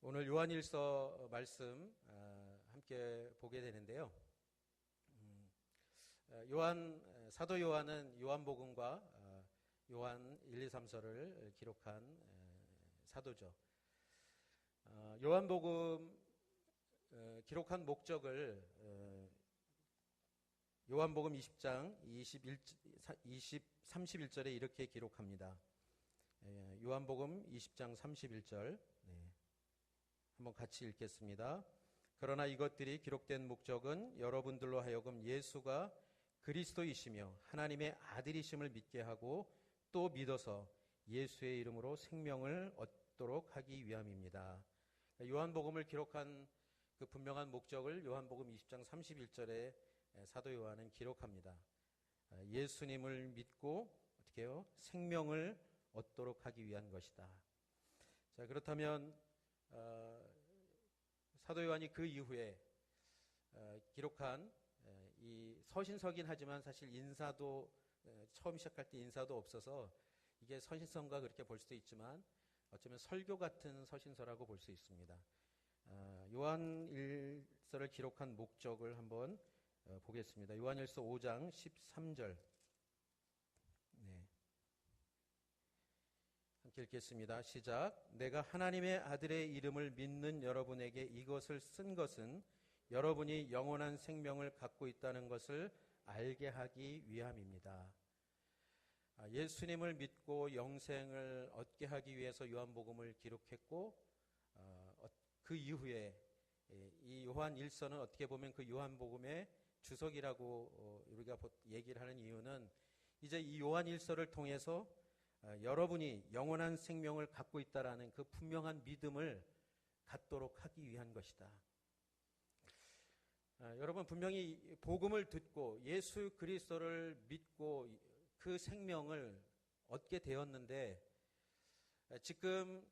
오늘 요한일서 말씀 함께 보게 되는데요. 사도 요한은 요한복음과 요한 1, 2, 3서를 기록한 사도죠. 요한복음 기록한 목적을 요한복음 20장 31절에 이렇게 기록합니다. 요한복음 20장 31절 한번 같이 읽겠습니다. 그러나 이것들이 기록된 목적은 여러분들로 하여금 예수가 그리스도이시며 하나님의 아들이심을 믿게 하고 또 믿어서 예수의 이름으로 생명을 얻도록 하기 위함입니다. 요한복음을 기록한 그 분명한 목적을 요한복음 20장 31절에 사도 요한은 기록합니다. 예수님을 믿고 어떻게 해요? 생명을 얻도록 하기 위한 것이다. 자, 그렇다면 사도 요한이 그 이후에 기록한 이 서신서긴 하지만 사실 인사도 처음 시작할 때 인사도 없어서 이게 서신서인가 그렇게 볼 수도 있지만 어쩌면 설교 같은 서신서라고 볼 수 있습니다. 요한일서를 기록한 목적을 한번 보겠습니다. 요한일서 5장 13절 함께 읽겠습니다. 시작. 내가 하나님의 아들의 이름을 믿는 여러분에게 이것을 쓴 것은 여러분이 영원한 생명을 갖고 있다는 것을 알게 하기 위함입니다. 예수님을 믿고 영생을 얻게 하기 위해서 요한복음을 기록했고 그 이후에 이 요한 1서는 어떻게 보면 그 요한복음의 주석이라고 우리가 얘기를 하는 이유는 이제 이 요한 1서를 통해서 여러분이 영원한 생명을 갖고 있다라는 그 분명한 믿음을 갖도록 하기 위한 것이다. 여러분 분명히 복음을 듣고 예수 그리스도를 믿고 그 생명을 얻게 되었는데 지금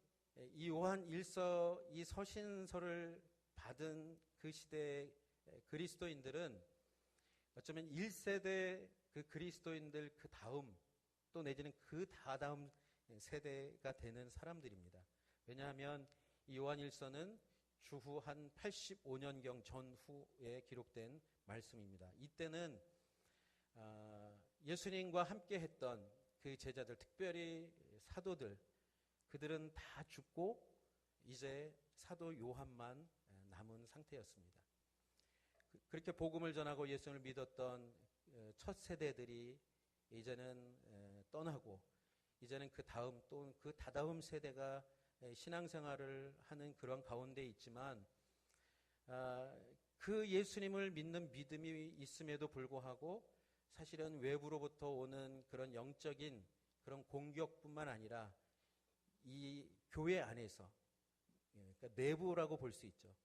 이 요한 1서 이 서신서를 받은 그 시대의 그리스도인들은 어쩌면 1세대 그 그리스도인들 그 다음 또 내지는 그 다다음 세대가 되는 사람들입니다. 왜냐하면 이 요한 1서는 주후 한 85년경 전후에 기록된 말씀입니다. 이때는 예수님과 함께 했던 그 제자들, 특별히 사도들, 그들은 다 죽고 이제 사도 요한만 남은 상태였습니다. 그렇게 복음을 전하고 예수님을 믿었던 첫 세대들이 이제는 떠나고 이제는 그 다음 또 그 다다음 세대가 신앙생활을 하는 그런 가운데 있지만 그 예수님을 믿는 믿음이 있음에도 불구하고 사실은 외부로부터 오는 그런 영적인 그런 공격뿐만 아니라 이 교회 안에서 그러니까 내부라고 볼 수 있죠.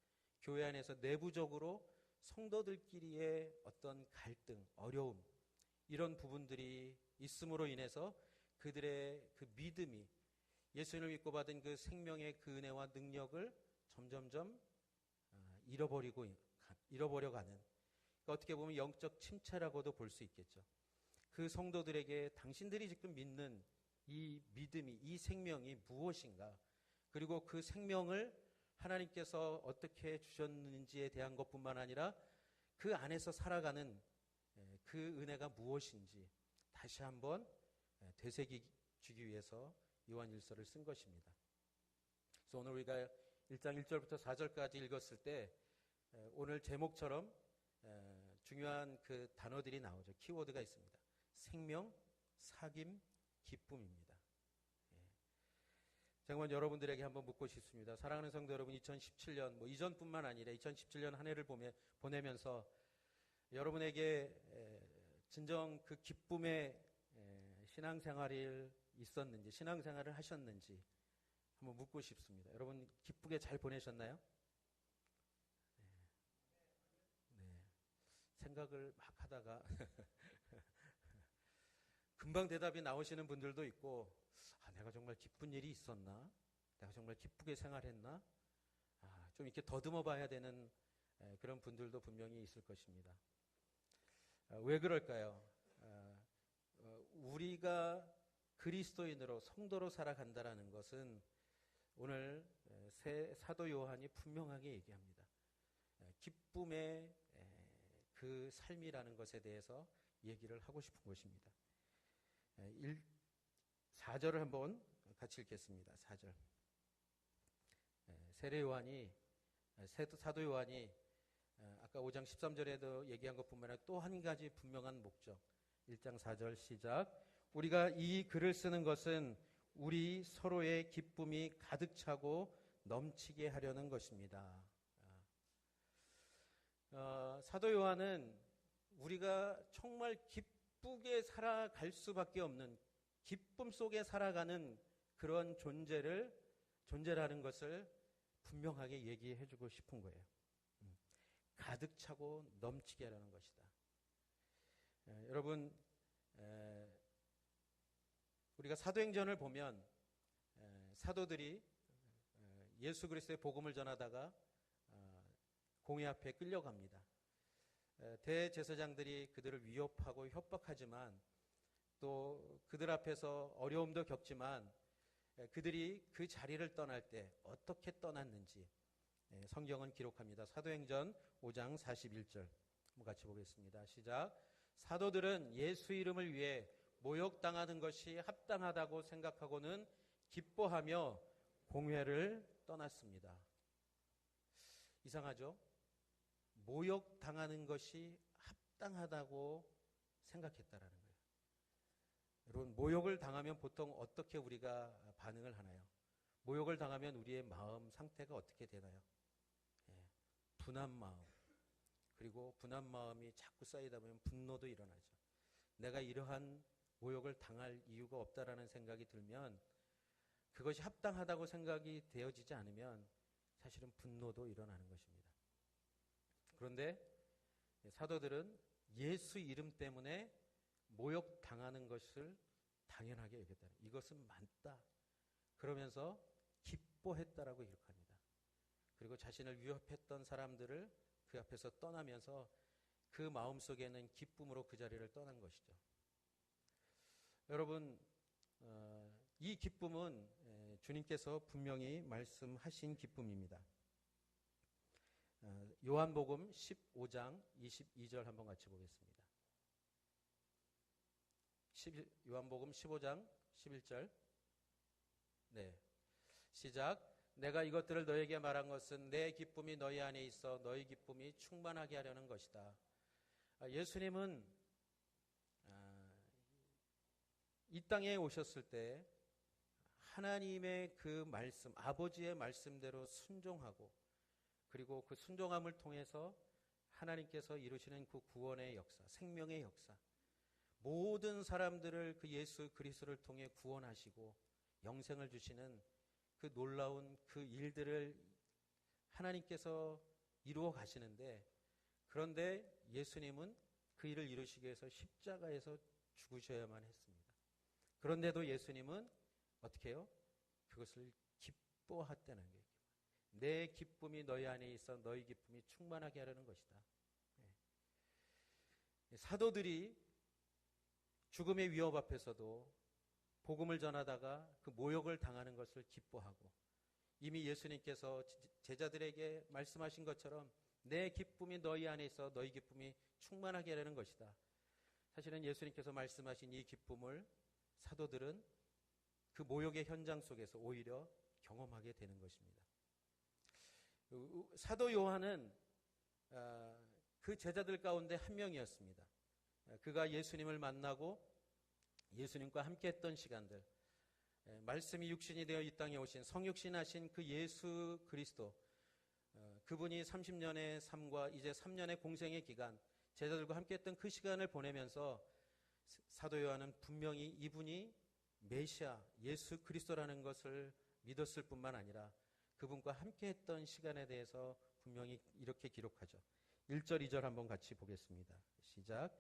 교회 안에서 내부적으로 성도들끼리의 어떤 갈등, 어려움 이런 부분들이 있음으로 인해서 그들의 그 믿음이 예수님을 믿고 받은 그 생명의 그 은혜와 능력을 점점점 잃어버려 가는 그러니까 어떻게 보면 영적 침체라고도 볼 수 있겠죠. 그 성도들에게 당신들이 지금 믿는 이 믿음이 이 생명이 무엇인가 그리고 그 생명을 하나님께서 어떻게 주셨는지에 대한 것뿐만 아니라 그 안에서 살아가는 그 은혜가 무엇인지 다시 한번 되새기주기 위해서 요한 1서를 쓴 것입니다. 그래서 오늘 우리가 1장 1절부터 4절까지 읽었을 때 오늘 제목처럼 중요한 그 단어들이 나오죠. 키워드가 있습니다. 생명, 사귐, 기쁨입니다. 정말 여러분들에게 한번 묻고 싶습니다. 사랑하는 성도 여러분, 2017년 이전뿐만 아니라 2017년 한 해를 보내면서 여러분에게 진정 그 기쁨의 신앙생활이 있었는지 신앙생활을 하셨는지 한번 묻고 싶습니다. 여러분 기쁘게 잘 보내셨나요? 네. 생각을 막 하다가 금방 대답이 나오시는 분들도 있고 내가 정말 기쁜 일이 있었나? 내가 정말 기쁘게 생활했나? 좀 이렇게 더듬어 봐야 되는 그런 분들도 분명히 있을 것입니다. 왜 그럴까요? 우리가 그리스도인으로 성도로 살아간다라는 것은 오늘 사도 요한이 분명하게 얘기합니다. 기쁨의 그 삶이라는 것에 대해서 얘기를 하고 싶은 것입니다. 4절을 한번 같이 읽겠습니다. 4절. 사도 요한이 아까 5장 13절에도 얘기한 것뿐만 아니라 또 한 가지 분명한 목적. 1장 4절 시작. 우리가 이 글을 쓰는 것은 우리 서로의 기쁨이 가득 차고 넘치게 하려는 것입니다. 사도 요한은 우리가 정말 기쁘게 살아갈 수밖에 없는, 기쁨 속에 살아가는 그런 존재라는 것을 분명하게 얘기해 주고 싶은 거예요. 가득 차고 넘치게 하려는 것이다. 여러분, 우리가 사도행전을 보면 사도들이 예수 그리스도의 복음을 전하다가 공회 앞에 끌려갑니다. 대제사장들이 그들을 위협하고 협박하지만 또 그들 앞에서 어려움도 겪지만 그들이 그 자리를 떠날 때 어떻게 떠났는지 성경은 기록합니다. 사도행전 5장 41절 한번 같이 보겠습니다. 시작. 사도들은 예수 이름을 위해 모욕당하는 것이 합당하다고 생각하고는 기뻐하며 공회를 떠났습니다. 이상하죠? 모욕당하는 것이 합당하다고 생각했다라는 거예요. 여러분, 모욕을 당하면 보통 어떻게 우리가 반응을 하나요? 모욕을 당하면 우리의 마음 상태가 어떻게 되나요? 분한 마음. 그리고 분한 마음이 자꾸 쌓이다 보면 분노도 일어나죠. 내가 이러한 모욕을 당할 이유가 없다라는 생각이 들면, 그것이 합당하다고 생각이 되어지지 않으면 사실은 분노도 일어나는 것입니다. 그런데 사도들은 예수 이름 때문에 모욕당하는 것을 당연하게 여겼다. 이것은 맞다. 그러면서 기뻐했다라고 기록합니다. 그리고 자신을 위협했던 사람들을 그 앞에서 떠나면서 그 마음속에는 기쁨으로 그 자리를 떠난 것이죠. 여러분, 이 기쁨은 주님께서 분명히 말씀하신 기쁨입니다. 요한복음 15장 22절 한번 같이 보겠습니다. 요한복음 15장 11절. 네. 시작. 내가 이것들을 너에게 말한 것은 내 기쁨이 너희 안에 있어 너희 기쁨이 충만하게 하려는 것이다. 예수님은 이 땅에 오셨을 때 하나님의 그 말씀, 아버지의 말씀대로 순종하고, 그리고 그 순종함을 통해서 하나님께서 이루시는 그 구원의 역사, 생명의 역사, 모든 사람들을 그 예수 그리스도를 통해 구원하시고 영생을 주시는 그 놀라운 그 일들을 하나님께서 이루어 가시는데, 그런데 예수님은 그 일을 이루시기 위해서 십자가에서 죽으셔야만 했습니다. 그런데도 예수님은 어떻게 해요? 그것을 기뻐했다는 거예요. 내 기쁨이 너희 안에 있어 너희 기쁨이 충만하게 하려는 것이다. 사도들이 죽음의 위협 앞에서도 복음을 전하다가 그 모욕을 당하는 것을 기뻐하고, 이미 예수님께서 제자들에게 말씀하신 것처럼 내 기쁨이 너희 안에 있어 너희 기쁨이 충만하게 하려는 것이다. 사실은 예수님께서 말씀하신 이 기쁨을 사도들은 그 모욕의 현장 속에서 오히려 경험하게 되는 것입니다. 사도 요한은 그 제자들 가운데 한 명이었습니다. 그가 예수님을 만나고 예수님과 함께 했던 시간들, 말씀이 육신이 되어 이 땅에 오신 성육신하신 그 예수 그리스도, 그분이 30년의 삶과 이제 3년의 공생의 기간, 제자들과 함께 했던 그 시간을 보내면서 사도 요한은 분명히 이분이 메시아 예수 그리스도라는 것을 믿었을 뿐만 아니라 그분과 함께 했던 시간에 대해서 분명히 이렇게 기록하죠. 1절 2절 한번 같이 보겠습니다. 시작.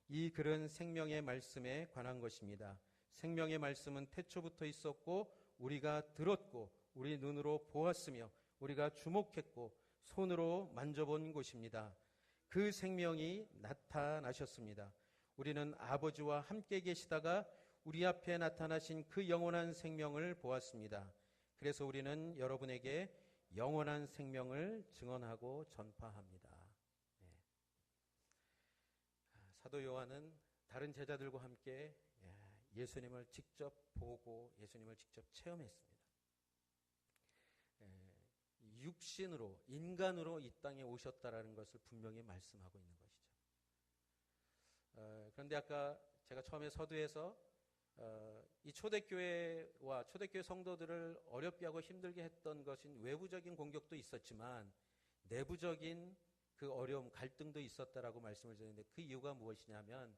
이 글은 생명의 말씀에 관한 것입니다. 생명의 말씀은 태초부터 있었고 우리가 들었고 우리 눈으로 보았으며 우리가 주목했고 손으로 만져본 것입니다. 그 생명이 나타나셨습니다. 우리는 아버지와 함께 계시다가 우리 앞에 나타나신 그 영원한 생명을 보았습니다. 그래서 우리는 여러분에게 영원한 생명을 증언하고 전파합니다. 네. 사도 요한은 다른 제자들과 함께 예수님을 직접 보고 예수님을 직접 체험했습니다. 육신으로, 인간으로 이 땅에 오셨다라는 것을 분명히 말씀하고 있는 것이죠. 그런데 아까 제가 처음에 서두에서 이 초대교회와 초대교회 성도들을 어렵게 하고 힘들게 했던 것은 외부적인 공격도 있었지만 내부적인 그 어려움, 갈등도 있었다라고 말씀을 드렸는데 그 이유가 무엇이냐면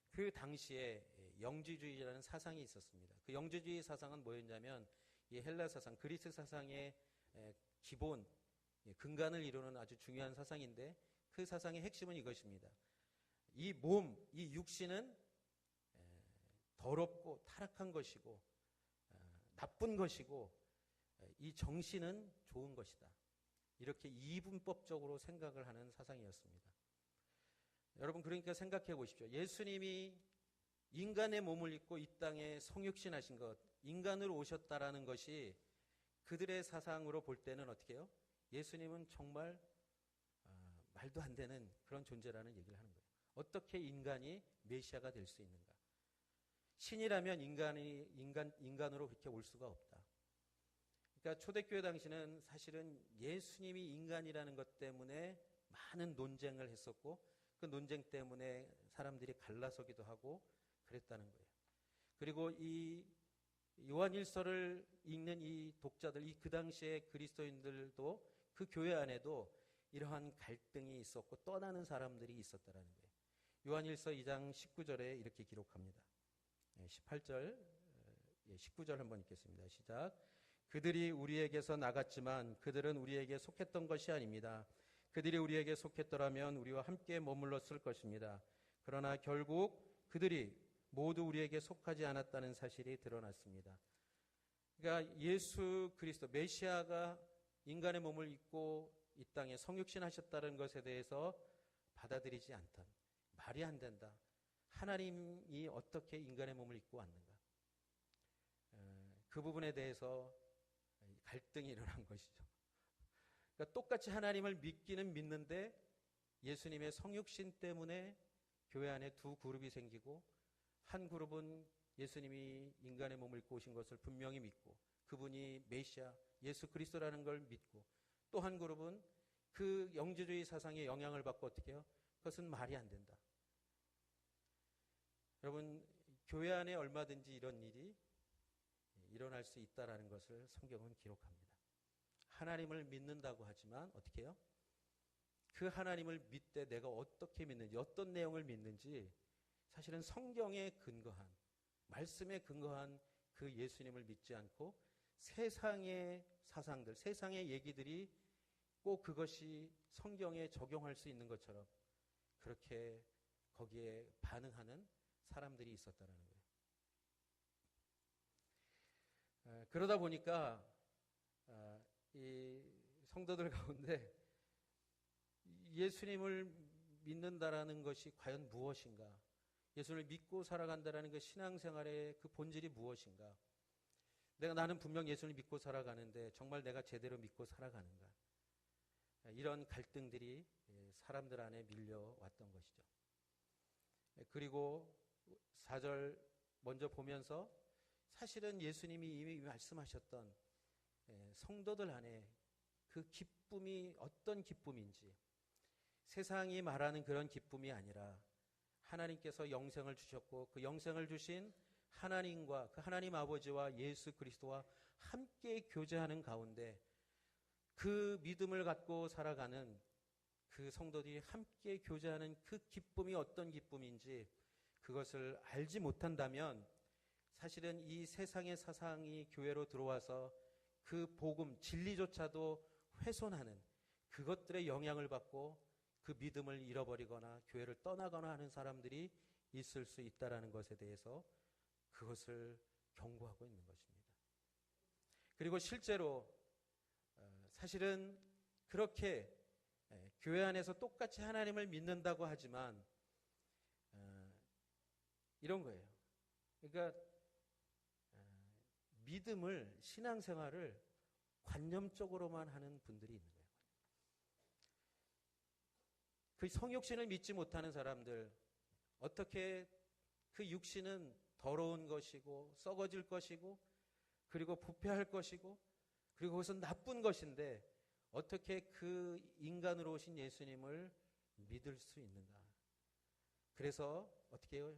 그 당시에 영지주의라는 사상이 있었습니다. 그 영지주의 사상은 뭐였냐면 이 헬라 사상, 그리스 사상의 기본, 근간을 이루는 아주 중요한 사상인데 그 사상의 핵심은 이것입니다. 이 몸, 이 육신은 더럽고 타락한 것이고 나쁜 것이고 이 정신은 좋은 것이다. 이렇게 이분법적으로 생각을 하는 사상이었습니다. 여러분 그러니까 생각해 보십시오. 예수님이 인간의 몸을 입고 이 땅에 성육신하신 것, 인간으로 오셨다라는 것이 그들의 사상으로 볼 때는 어떻게 해요? 예수님은 정말 말도 안 되는 그런 존재라는 얘기를 하는 거예요. 어떻게 인간이 메시아가 될 수 있는가? 신이라면 인간으로 그렇게 올 수가 없다. 그러니까 초대교회 당시는 사실은 예수님이 인간이라는 것 때문에 많은 논쟁을 했었고 그 논쟁 때문에 사람들이 갈라서기도 하고 그랬다는 거예요. 그리고 이 요한일서를 읽는 이 독자들, 그 당시에 그리스도인들도 그 교회 안에도 이러한 갈등이 있었고 떠나는 사람들이 있었다는 거예요. 요한일서 2장 19절에 이렇게 기록합니다. 18절, 19절 한번 읽겠습니다. 시작. 그들이 우리에게서 나갔지만 그들은 우리에게 속했던 것이 아닙니다. 그들이 우리에게 속했더라면 우리와 함께 머물렀을 것입니다. 그러나 결국 그들이 모두 우리에게 속하지 않았다는 사실이 드러났습니다. 그러니까 예수 그리스도 메시아가 인간의 몸을 입고 이 땅에 성육신하셨다는 것에 대해서 받아들이지 않던, 말이 안 된다. 하나님이 어떻게 인간의 몸을 입고 왔는가? 그 부분에 대해서 갈등이 일어난 것이죠. 그러니까 똑같이 하나님을 믿기는 믿는데 예수님의 성육신 때문에 교회 안에 두 그룹이 생기고 한 그룹은 예수님이 인간의 몸을 입고 오신 것을 분명히 믿고 그분이 메시아 예수 그리스도라는 걸 믿고 또 한 그룹은 그 영지주의 사상의 영향을 받고 어떻게 해요? 그것은 말이 안 된다. 여러분 교회 안에 얼마든지 이런 일이 일어날 수 있다라는 것을 성경은 기록합니다. 하나님을 믿는다고 하지만 어떻게 해요? 그 하나님을 믿되 내가 어떻게 믿는지 어떤 내용을 믿는지 사실은 성경에 근거한 말씀에 근거한 그 예수님을 믿지 않고 세상의 사상들 세상의 얘기들이 꼭 그것이 성경에 적용할 수 있는 것처럼 그렇게 거기에 반응하는 사람들이 있었다는 거예요. 그러다 보니까 이 성도들 가운데 예수님을 믿는다라는 것이 과연 무엇인가? 예수를 믿고 살아간다라는 그 신앙생활의 그 본질이 무엇인가? 나는 분명 예수를 믿고 살아가는데 정말 내가 제대로 믿고 살아가는가? 이런 갈등들이 사람들 안에 밀려왔던 것이죠. 그리고 4절 먼저 보면서 사실은 예수님이 이미 말씀하셨던 성도들 안에 그 기쁨이 어떤 기쁨인지 세상이 말하는 그런 기쁨이 아니라 하나님께서 영생을 주셨고 그 영생을 주신 하나님과 그 하나님 아버지와 예수 그리스도와 함께 교제하는 가운데 그 믿음을 갖고 살아가는 그 성도들이 함께 교제하는 그 기쁨이 어떤 기쁨인지 그것을 알지 못한다면 사실은 이 세상의 사상이 교회로 들어와서 그 복음, 진리조차도 훼손하는 그것들의 영향을 받고 그 믿음을 잃어버리거나 교회를 떠나거나 하는 사람들이 있을 수 있다는 것에 대해서 그것을 경고하고 있는 것입니다. 그리고 실제로 사실은 그렇게 교회 안에서 똑같이 하나님을 믿는다고 하지만 이런 거예요. 그러니까 믿음을 신앙생활을 관념적으로만 하는 분들이 있는 거예요. 그 성육신을 믿지 못하는 사람들, 어떻게 그 육신은 더러운 것이고 썩어질 것이고 그리고 부패할 것이고 그리고 그것은 나쁜 것인데 어떻게 그 인간으로 오신 예수님을 믿을 수 있는가? 그래서 어떻게 해요?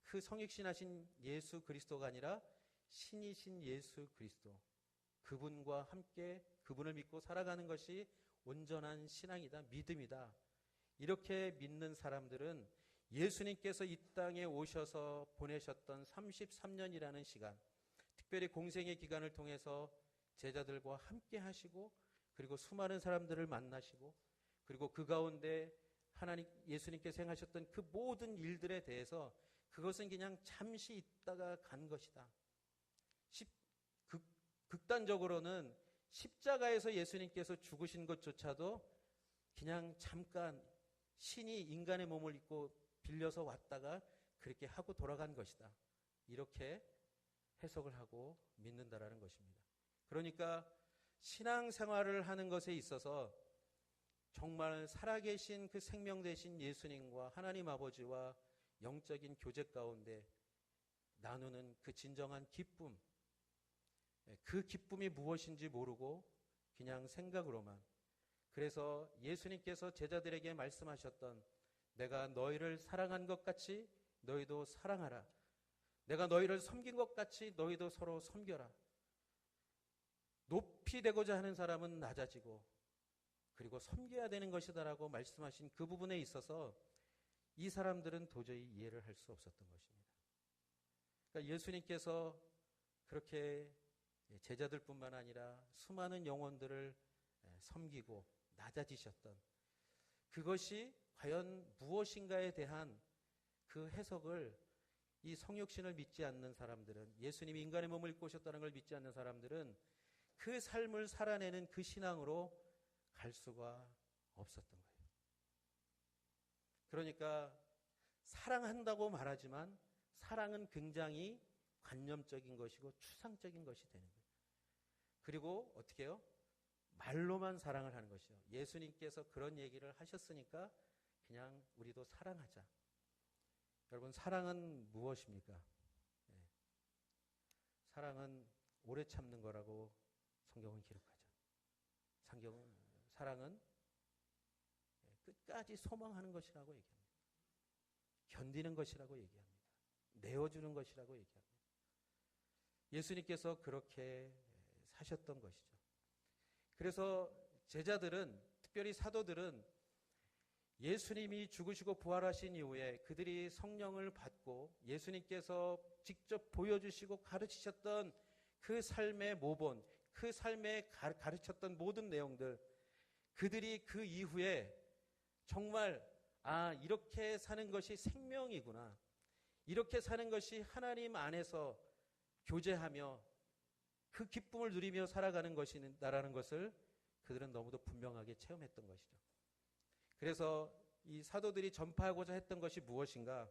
그 성육신하신 예수 그리스도가 아니라 신이신 예수 그리스도, 그분과 함께 그분을 믿고 살아가는 것이 온전한 신앙이다, 믿음이다. 이렇게 믿는 사람들은 예수님께서 이 땅에 오셔서 보내셨던 33년이라는 시간, 특별히 공생의 기간을 통해서 제자들과 함께 하시고 그리고 수많은 사람들을 만나시고 그리고 그 가운데 하나님 예수님께서 행하셨던 그 모든 일들에 대해서 그것은 그냥 잠시 있다가 간 것이다. 극단적으로는 십자가에서 예수님께서 죽으신 것조차도 그냥 잠깐 신이 인간의 몸을 입고 빌려서 왔다가 그렇게 하고 돌아간 것이다. 이렇게 해석을 하고 믿는다라는 것입니다. 그러니까 신앙생활을 하는 것에 있어서 정말 살아계신 그 생명 되신 예수님과 하나님 아버지와 영적인 교제 가운데 나누는 그 진정한 기쁨, 그 기쁨이 무엇인지 모르고 그냥 생각으로만, 그래서 예수님께서 제자들에게 말씀하셨던 내가 너희를 사랑한 것 같이 너희도 사랑하라, 내가 너희를 섬긴 것 같이 너희도 서로 섬겨라. 높이 되고자 하는 사람은 낮아지고 그리고 섬겨야 되는 것이다라고 말씀하신 그 부분에 있어서 이 사람들은 도저히 이해를 할 수 없었던 것입니다. 그러니까 예수님께서 그렇게 제자들뿐만 아니라 수많은 영혼들을 섬기고 낮아지셨던 그것이 과연 무엇인가에 대한 그 해석을 이 성육신을 믿지 않는 사람들은, 예수님이 인간의 몸을 입고 오셨다는 걸 믿지 않는 사람들은 그 삶을 살아내는 그 신앙으로 갈 수가 없었던 거예요. 그러니까 사랑한다고 말하지만 사랑은 굉장히 관념적인 것이고 추상적인 것이 되는 거예요. 그리고 어떻게 해요? 말로만 사랑을 하는 것이요. 예수님께서 그런 얘기를 하셨으니까 그냥 우리도 사랑하자. 여러분, 사랑은 무엇입니까? 네. 사랑은 오래 참는 거라고 성경은 기록하죠. 사랑은 끝까지 소망하는 것이라고 얘기합니다. 견디는 것이라고 얘기합니다. 내어주는 것이라고 얘기합니다. 예수님께서 그렇게 사셨던 것이죠. 그래서 제자들은, 특별히 사도들은 예수님이 죽으시고 부활하신 이후에 그들이 성령을 받고 예수님께서 직접 보여주시고 가르치셨던 그 삶의 모본, 그 삶에 가르쳤던 모든 내용들, 그들이 그 이후에 정말 이렇게 사는 것이 생명이구나, 이렇게 사는 것이 하나님 안에서 교제하며 그 기쁨을 누리며 살아가는 것이다라는 것을 그들은 너무도 분명하게 체험했던 것이죠. 그래서 이 사도들이 전파하고자 했던 것이 무엇인가?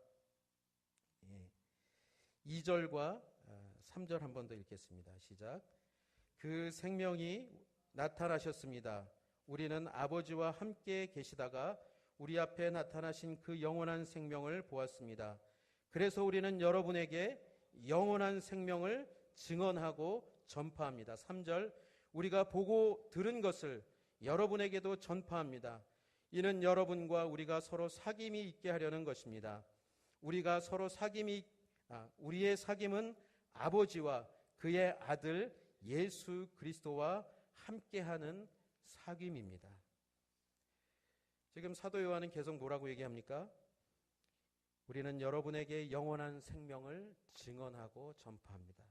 2절과 3절 한 번 더 읽겠습니다. 시작. 그 생명이 나타나셨습니다. 우리는 아버지와 함께 계시다가 우리 앞에 나타나신 그 영원한 생명을 보았습니다. 그래서 우리는 여러분에게 영원한 생명을 증언하고 전파합니다. 3절. 우리가 보고 들은 것을 여러분에게도 전파합니다. 이는 여러분과 우리가 서로 사귐이 있게 하려는 것입니다. 우리의 사귐은 아버지와 그의 아들 예수 그리스도와 함께하는 사귐입니다. 지금 사도 요한은 계속 뭐라고 얘기합니까? 우리는 여러분에게 영원한 생명을 증언하고 전파합니다.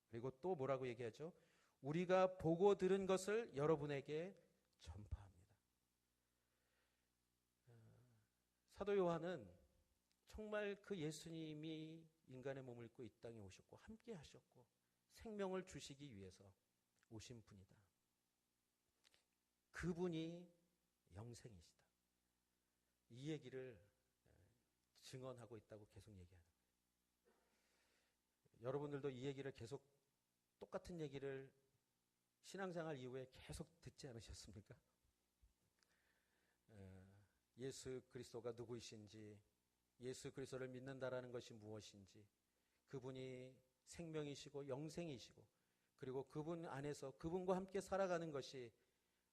그리고 또 뭐라고 얘기하죠? 우리가 보고 들은 것을 여러분에게 전파합니다. 사도 요한은 정말 그 예수님이 인간의 몸을 입고 이 땅에 오셨고 함께 하셨고 생명을 주시기 위해서 오신 분이다. 그분이 영생이시다. 이 얘기를 증언하고 있다고 계속 얘기하는 거예요. 여러분들도 이 얘기를 계속 똑같은 얘기를 신앙생활 이후에 계속 듣지 않으셨습니까? 예수 그리스도가 누구이신지, 예수 그리스도를 믿는다라는 것이 무엇인지, 그분이 생명이시고 영생이시고, 그리고 그분 안에서 그분과 함께 살아가는 것이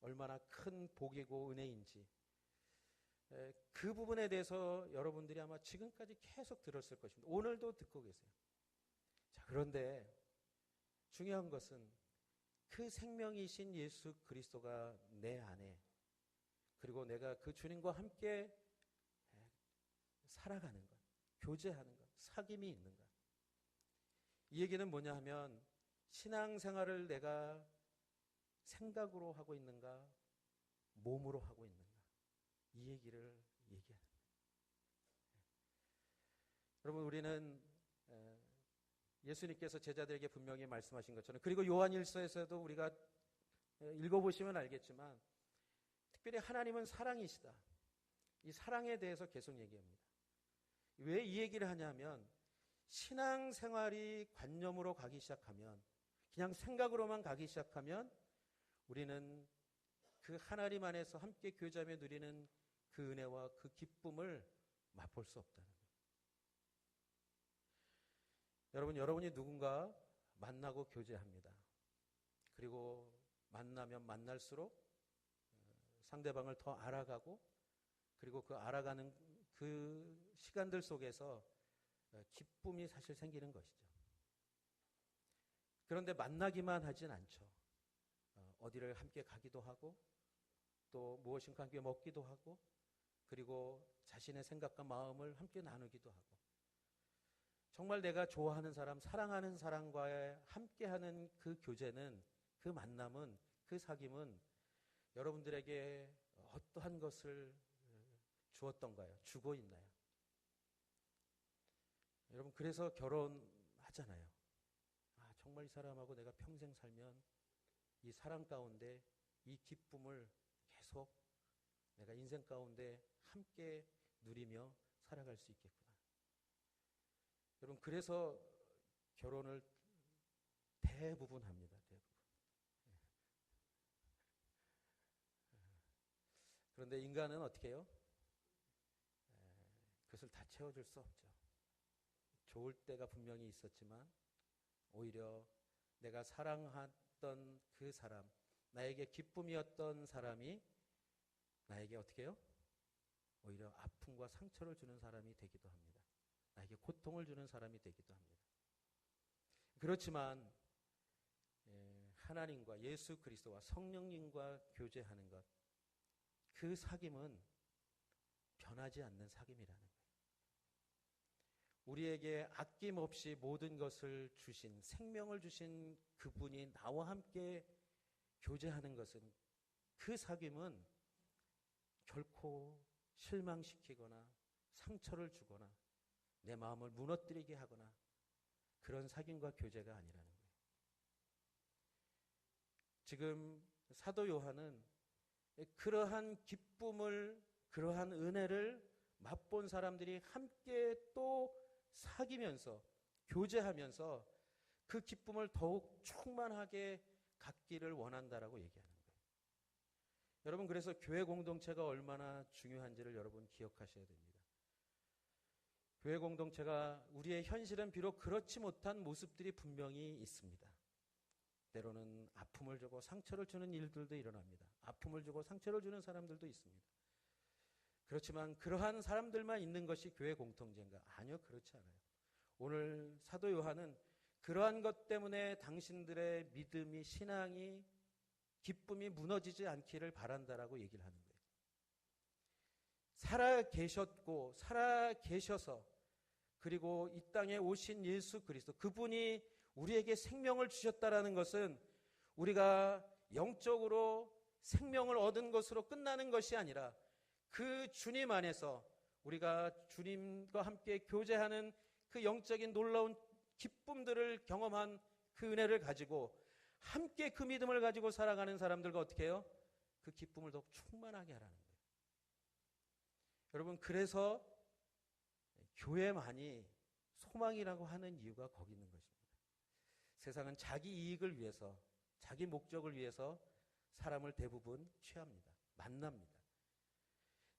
얼마나 큰 복이고 은혜인지, 그 부분에 대해서 여러분들이 아마 지금까지 계속 들었을 것입니다. 오늘도 듣고 계세요. 자, 그런데 중요한 것은 그 생명이신 예수 그리스도가 내 안에, 그리고 내가 그 주님과 함께 살아가는 것, 교제하는 것, 사귐이 있는 것. 이 얘기는 뭐냐 하면 신앙생활을 내가 생각으로 하고 있는가, 몸으로 하고 있는가, 이 얘기를 얘기하는 거예요. 여러분, 우리는 예수님께서 제자들에게 분명히 말씀하신 것처럼, 그리고 요한일서에서도 우리가 읽어보시면 알겠지만, 특별히 하나님은 사랑이시다, 이 사랑에 대해서 계속 얘기합니다. 왜 이 얘기를 하냐면, 신앙생활이 관념으로 가기 시작하면, 그냥 생각으로만 가기 시작하면 우리는 그 하나님 안에서 함께 교제하며 누리는 그 은혜와 그 기쁨을 맛볼 수 없다는 거예요. 여러분, 여러분이 누군가 만나고 교제합니다. 그리고 만나면 만날수록 상대방을 더 알아가고, 그리고 그 알아가는 그 시간들 속에서 기쁨이 사실 생기는 것이죠. 그런데 만나기만 하진 않죠. 어디를 함께 가기도 하고, 또 무엇인가 함께 먹기도 하고, 그리고 자신의 생각과 마음을 함께 나누기도 하고, 정말 내가 좋아하는 사람, 사랑하는 사람과의 함께하는 그 교제는, 그 만남은, 그 사귐은 여러분들에게 어떠한 것을 주었던가요? 주고 있나요? 여러분, 그래서 결혼하잖아요. 정말 이 사람하고 내가 평생 살면 이 사랑 가운데 이 기쁨을 계속 내가 인생 가운데 함께 누리며 살아갈 수 있겠구나. 여러분, 그래서 결혼을 대부분 합니다. 대부분. 그런데 인간은 어떻게 해요? 그것을 다 채워줄 수 없죠. 좋을 때가 분명히 있었지만 오히려 내가 사랑했던 그 사람, 나에게 기쁨이었던 사람이 나에게 어떻게 해요? 오히려 아픔과 상처를 주는 사람이 되기도 합니다. 나에게 고통을 주는 사람이 되기도 합니다. 그렇지만 하나님과 예수 그리스도와 성령님과 교제하는 것, 그 사귐은 변하지 않는 사귐이라는 거예요. 우리에게 아낌없이 모든 것을 주신, 생명을 주신 그분이 나와 함께 교제하는 것은, 그 사귐은 결코 실망시키거나 상처를 주거나 내 마음을 무너뜨리게 하거나 그런 사귐과 교제가 아니라는 거예요. 지금 사도 요한은 그러한 기쁨을, 그러한 은혜를 맛본 사람들이 함께 또 사귀면서 교제하면서 그 기쁨을 더욱 충만하게 갖기를 원한다라고 얘기하는 거예요. 여러분, 그래서 교회 공동체가 얼마나 중요한지를 여러분 기억하셔야 됩니다. 교회 공동체가, 우리의 현실은 비록 그렇지 못한 모습들이 분명히 있습니다. 때로는 아픔을 주고 상처를 주는 일들도 일어납니다. 아픔을 주고 상처를 주는 사람들도 있습니다. 그렇지만 그러한 사람들만 있는 것이 교회 공동체인가? 아니요, 그렇지 않아요. 오늘 사도 요한은 그러한 것 때문에 당신들의 믿음이, 신앙이, 기쁨이 무너지지 않기를 바란다라고 얘기를 하는 거예요. 살아 계셨고 살아 계셔서, 그리고 이 땅에 오신 예수 그리스도, 그분이 우리에게 생명을 주셨다라는 것은 우리가 영적으로 생명을 얻은 것으로 끝나는 것이 아니라, 그 주님 안에서 우리가 주님과 함께 교제하는 그 영적인 놀라운 기쁨들을 경험한 그 은혜를 가지고 함께 그 믿음을 가지고 살아가는 사람들과 어떻게 해요? 그 기쁨을 더욱 충만하게 하라는 거예요. 여러분, 그래서 교회만이 소망이라고 하는 이유가 거기 있는 것입니다. 세상은 자기 이익을 위해서 자기 목적을 위해서 사람을 대부분 취합니다. 만납니다.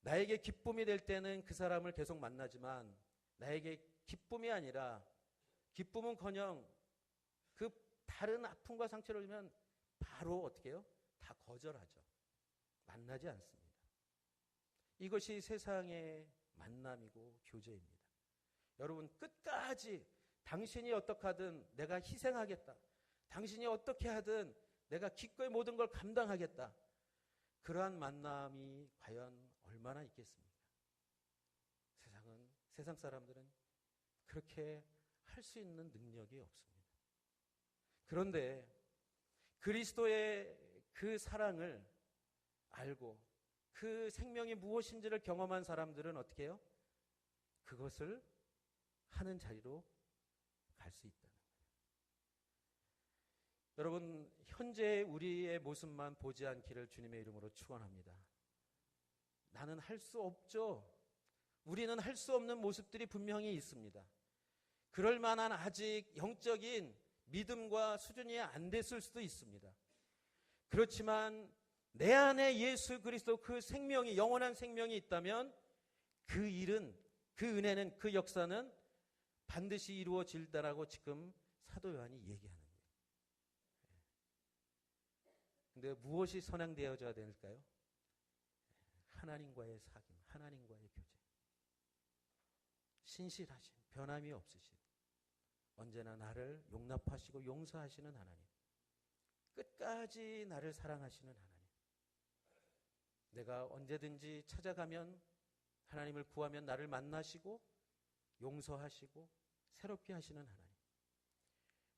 나에게 기쁨이 될 때는 그 사람을 계속 만나지만 나에게 기쁨이 아니라 기쁨은커녕 그 다른 아픔과 상처를 주면 바로 어떻게 해요? 다 거절하죠. 만나지 않습니다. 이것이 세상의 만남이고 교제입니다. 여러분 끝까지 당신이 어떻게 하든 내가 희생하겠다. 당신이 어떻게 하든 내가 기꺼이 모든 걸 감당하겠다. 그러한 만남이 과연 얼마나 있겠습니까? 세상 사람들은 그렇게 할 수 있는 능력이 없습니다. 그런데 그리스도의 그 사랑을 알고 그 생명이 무엇인지를 경험한 사람들은 어떻게 해요? 그것을 하는 자리로 갈 수 있다는 거예요. 여러분, 현재 우리의 모습만 보지 않기를 주님의 이름으로 축원합니다. 나는 할 수 없죠. 우리는 할 수 없는 모습들이 분명히 있습니다. 그럴 만한 아직 영적인 믿음과 수준이 안 됐을 수도 있습니다. 그렇지만 내 안에 예수 그리스도 그 생명이, 영원한 생명이 있다면 그 일은, 그 은혜는, 그 역사는 반드시 이루어질다라고 지금 사도 요한이 얘기하는 거예요. 근데 무엇이 선행되어져야 될까요? 하나님과의 사귐, 하나님과의 교제. 신실하신, 변함이 없으신, 언제나 나를 용납하시고 용서하시는 하나님. 끝까지 나를 사랑하시는 하나님. 내가 언제든지 찾아가면, 하나님을 구하면 나를 만나시고 용서하시고 새롭게 하시는 하나님.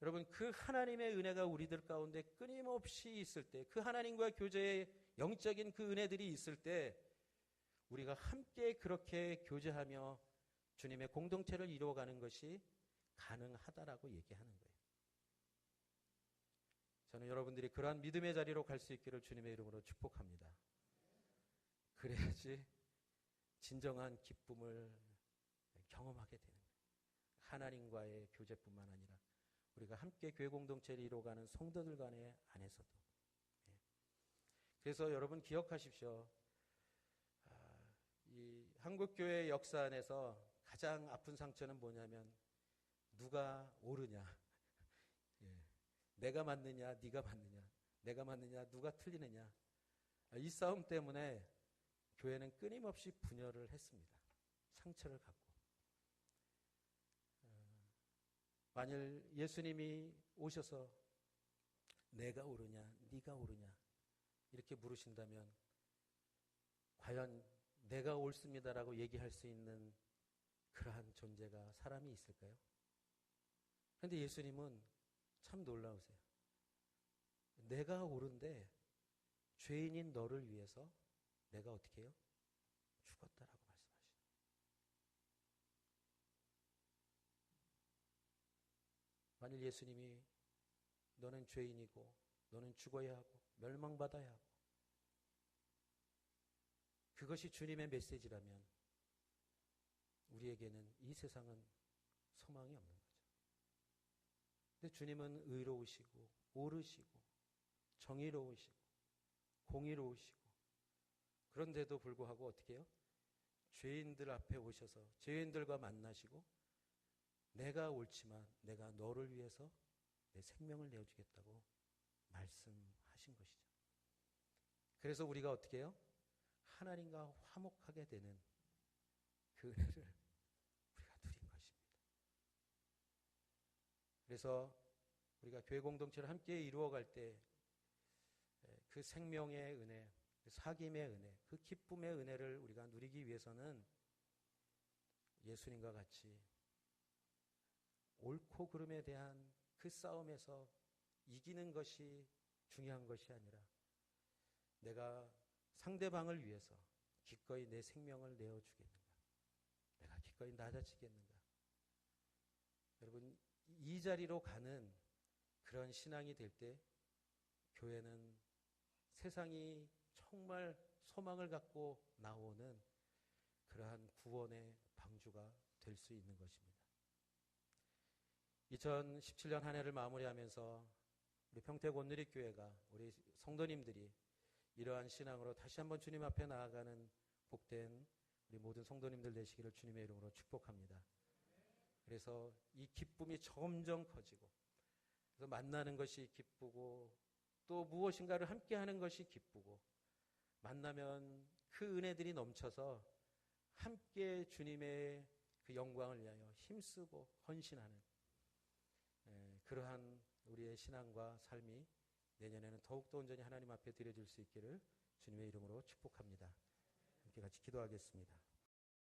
여러분, 그 하나님의 은혜가 우리들 가운데 끊임없이 있을 때, 그 하나님과 교제의 영적인 그 은혜들이 있을 때 우리가 함께 그렇게 교제하며 주님의 공동체를 이루어가는 것이 가능하다라고 얘기하는 거예요. 저는 여러분들이 그러한 믿음의 자리로 갈 수 있기를 주님의 이름으로 축복합니다. 그래야지 진정한 기쁨을 경험하게 되는 거예요. 하나님과의 교제뿐만 아니라 우리가 함께 교회 공동체를 이루어가는 성도들 간의 안에서도. 그래서 여러분 기억하십시오. 이 한국교회 역사 안에서 가장 아픈 상처는 뭐냐면 누가 옳으냐, 내가 맞느냐, 네가 맞느냐, 내가 맞느냐, 누가 틀리느냐. 이 싸움 때문에 교회는 끊임없이 분열을 했습니다. 상처를 갖고. 만일 예수님이 오셔서 내가 옳으냐, 네가 옳으냐 이렇게 물으신다면 과연 내가 옳습니다라고 얘기할 수 있는 그러한 존재가 사람이 있을까요? 그런데 예수님은 참 놀라우세요. 내가 옳은데 죄인인 너를 위해서 내가 어떻게 해요? 죽었다라고 말씀하시죠. 만일 예수님이 너는 죄인이고 너는 죽어야 하고 멸망받아야 하고 그것이 주님의 메시지라면 우리에게는 이 세상은 소망이 없는 거죠. 근데 주님은 의로우시고 옳으시고 정의로우시고 공의로우시고 그런데도 불구하고 어떻게 해요? 죄인들 앞에 오셔서 죄인들과 만나시고 내가 옳지만 내가 너를 위해서 내 생명을 내어주겠다고 말씀하신 것이죠. 그래서 우리가 어떻게 해요? 하나님과 화목하게 되는 그 은혜를 우리가 누린 것입니다. 그래서 우리가 교회 공동체를 함께 이루어갈 때 그 생명의 은혜, 그 사귐의 은혜, 그 기쁨의 은혜를 우리가 누리기 위해서는 예수님과 같이 옳고 그름에 대한 그 싸움에서 이기는 것이 중요한 것이 아니라 내가 상대방을 위해서 기꺼이 내 생명을 내어주겠는가, 내가 기꺼이 낮아지겠는가. 여러분, 이 자리로 가는 그런 신앙이 될 때 교회는 세상이 정말 소망을 갖고 나오는 그러한 구원의 방주가 될 수 있는 것입니다. 2017년 한 해를 마무리하면서 우리 평택 온누리교회가 우리 성도님들이 이러한 신앙으로 다시 한번 주님 앞에 나아가는 복된 우리 모든 성도님들 되시기를 주님의 이름으로 축복합니다. 그래서 이 기쁨이 점점 커지고, 그래서 만나는 것이 기쁘고, 또 무엇인가를 함께 하는 것이 기쁘고, 만나면 그 은혜들이 넘쳐서 함께 주님의 그 영광을 위하여 힘쓰고 헌신하는 그러한 우리의 신앙과 삶이 내년에는 더욱더 온전히 하나님 앞에 드려질 수 있기를 주님의 이름으로 축복합니다. 함께 같이 기도하겠습니다.